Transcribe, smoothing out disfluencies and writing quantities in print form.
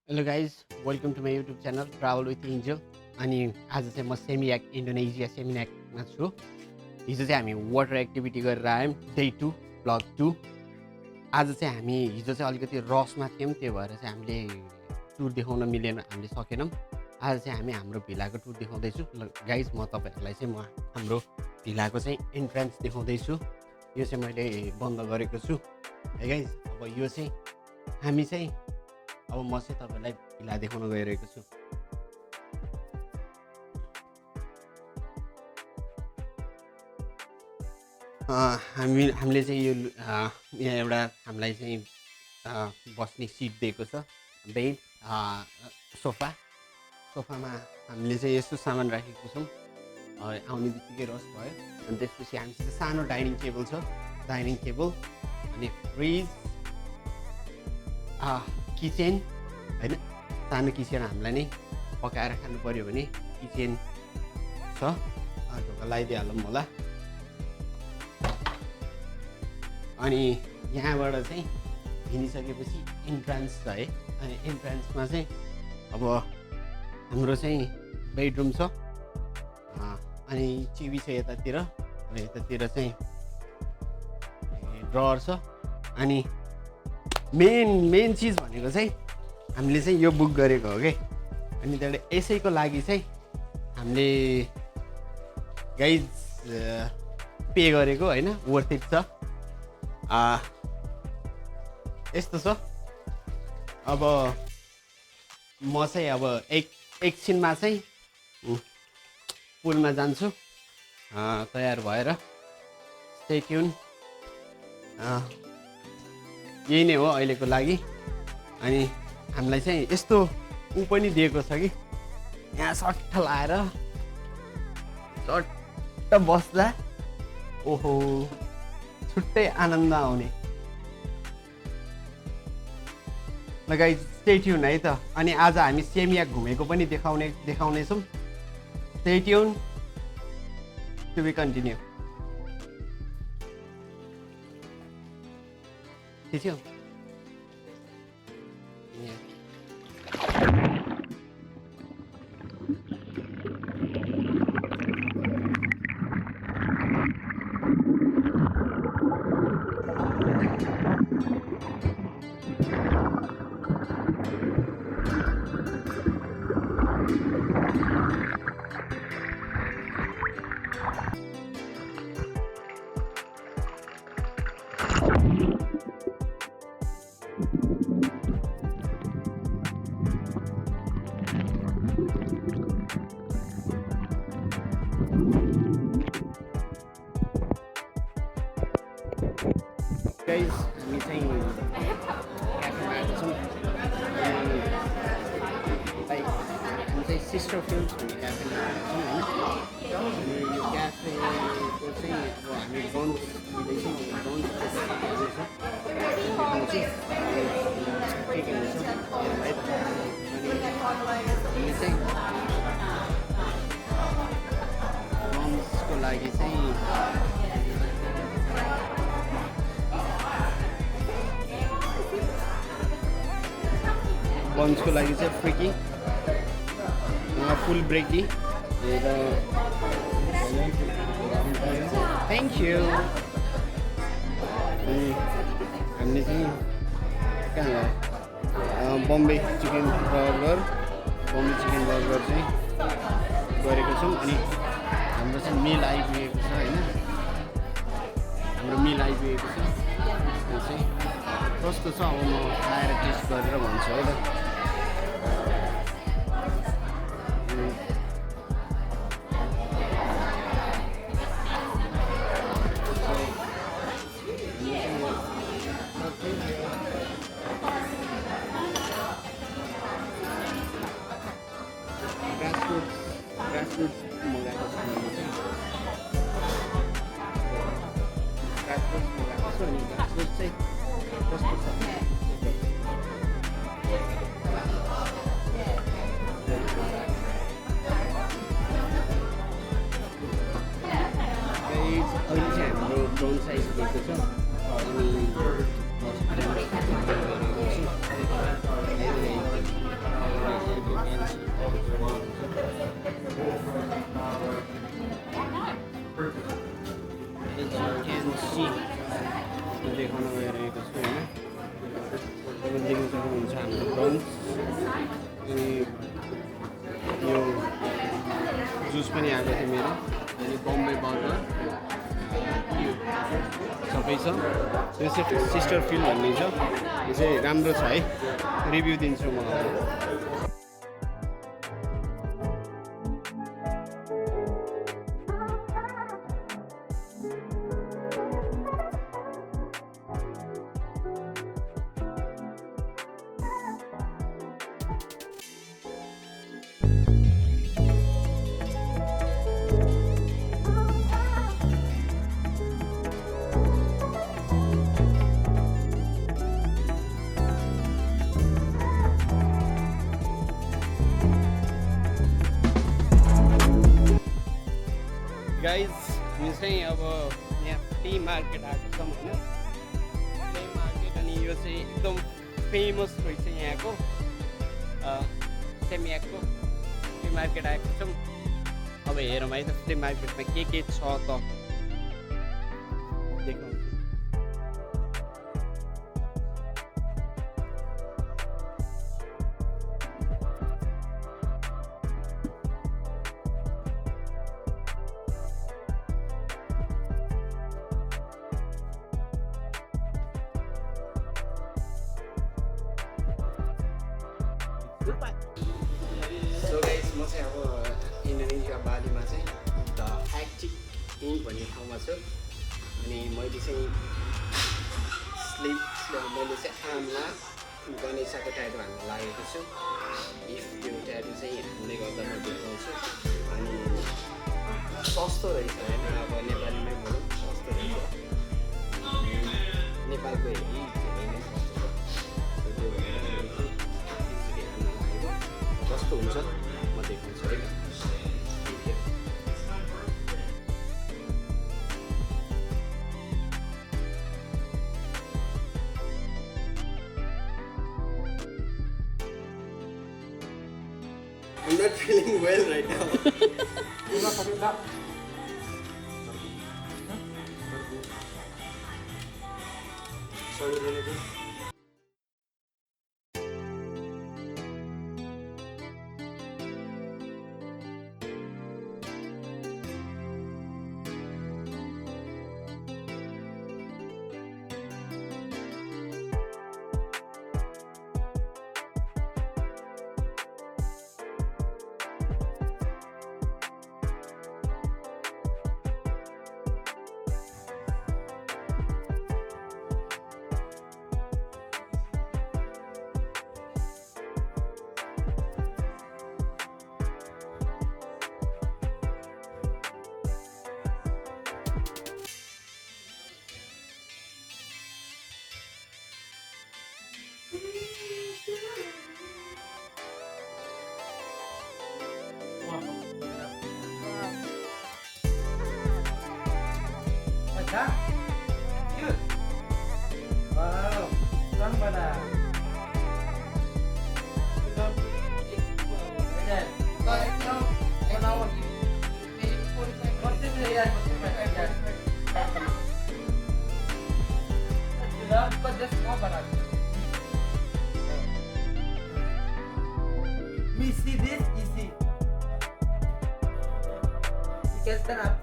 Hello guys welcome to my YouTube channel travel with Angel. अनि आज चाहिँ म सेमियाक इन्डोनेसिया सेमियाकमा छु। हिजो चाहिँ हामी वाटर एक्टिभिटी गरेर आयौँ, डे 2 ब्लग 2। आज चाहिँ हामी हिजो चाहिँ अलिकति रसमा थियौँ, त्यही भएर चाहिँ हामीले टुर देखाउन मिलेन, हामीले सकेनौँ। आज चाहिँ हामी हाम्रो भिलाको टुर देखाउँदैछु। गाइज म तपाईँहरूलाई चाहिँ हाम्रो भिलाको चाहिँ एन्ट्रान्स देखाउँदैछु। यो चाहिँ मैले बन्द गरेको छु है गाइज। अब यो चाहिँ हामी चाहिँ अब म चाहिँ तपाईँलाई भिला देखाउन गइरहेको छु। हामीले चाहिँ यो यहाँ एउटा हामीलाई चाहिँ बस्ने सिट दिएको छ, बेड, सोफामा हामीले चाहिँ यस्तो सामान राखेको छौँ। आउने बित्तिकै रस भयो। अनि त्यसपछि हामीसित सानो डाइनिङ टेबल छ, डाइनिङ टेबल अनि फ्रिज, किचन होइन, सानो किचन हामीलाई नै पकाएर खानु पऱ्यो भने किचन छ। ढोका लगाइदिइहालौँ होला। अनि यहाँबाट चाहिँ हिँडिसकेपछि इन्ट्रान्स छ है। अनि इन्ट्रान्समा चाहिँ अब हाम्रो चाहिँ बेडरुम छ, अनि टिभी छ यतातिर, यतातिर चाहिँ ड्रवर छ। अनि मेन चिज भनेको चाहिँ हामीले चाहिँ यो बुक गरेको हो कि। अनि त्यहाँबाट यसैको लागि चाहिँ हामीले गाइज पे गरेको होइन, वर्थ इट छ। यस्तो छ। अब म चाहिँ अब एकछिनमा चाहिँ पुलमा जान्छु तयार भएर। Stay tune. यही नै हो अहिलेको लागि। अनि हामीलाई चाहिँ यस्तो पनि दिएको छ कि यहाँ सट्ट लाएर चट्ट बस्दा ओहो छुट्टै आनन्द आउने। ल गाइज स्टे ट्युन है त। अनि आज हामी सेमियाक घुमेको पनि देखाउनेछौँ। Stay tune to be continue. ठिक छ। गाइज हामी चाहिँ क्याफेमा आएको छौँ। लाइक हामी चाहिँ सिस्टर फिल्म्स भन्ने क्याफेमा आएको छौँ होइन। अनि यो क्याफेको चाहिँ अब हामी लन्च दिँदैछौँ। लन्च के के हुन्छ है त। अनि हामी चाहिँ लन्चको लागि चाहिँ लन्चको लागि चाहिँ फ्रिकी फुल ब्रेकी र थ्याङ्क यू। हामीले चाहिँ कहाँ बम्बे चिकन बर्गर चाहिँ गरेको छौँ। अनि हाम्रो चाहिँ मिल आइपुगेको छ होइन। हाम्रो मिल आइपुगेको छ। त्यो चाहिँ कस्तो छ अब म खाएर टेस्ट गरेर भन्छु है त। ग्रासरुट्स मगाएको छ मैले चाहिँ। ग्रासरुट्स मगाएको छु। अनि ग्रासरुट्स चाहिँ कस्तो छ अहिले चाहिँ हाम्रो ड्रोन साइज दिएको छ। अनि बन्स अनि यो जुस पनि आएको थियो मेरो अनि बम्बे बर्गर सबै छ। यो चाहिँ सिस्टर फिल भन्ने छ, यो चाहिँ राम्रो छ है, रिभ्यू दिन्छु म। गाइज हामी चाहिँ अब यहाँ फ्ली मार्केट आएको छौँ होइन, फ्ली मार्केट। अनि यो चाहिँ एकदम फेमस रहेछ यहाँको सेमियाकको फ्ली मार्केट आएको छौँ। अब हेरौँ है त फ्ली मार्केटमा के छ त देखाउँछु। सो गाइस म चाहिँ अब इन्डोनेसिया बालीमा चाहिँ द एक्टिक इन भन्ने ठाउँमा छु। अनि मैले चाहिँ आमला गणेशको ट्याटु हान्न लागेको छु। इफ त्यो ट्याटु चाहिँ हान्ने गर्दा म देखाउँछु। अनि सस्तो रहेछ होइन, अब नेपालीमै भनौँ सस्तो रहेछ, नेपालको हेरी धेरै नै सस्तो छ। त्यो भएर कस्तो हुन्छ म देखाउँछु है। I'm not feeling well right now. Sorry, Wow, strong pada. We see this easy. You can stand up.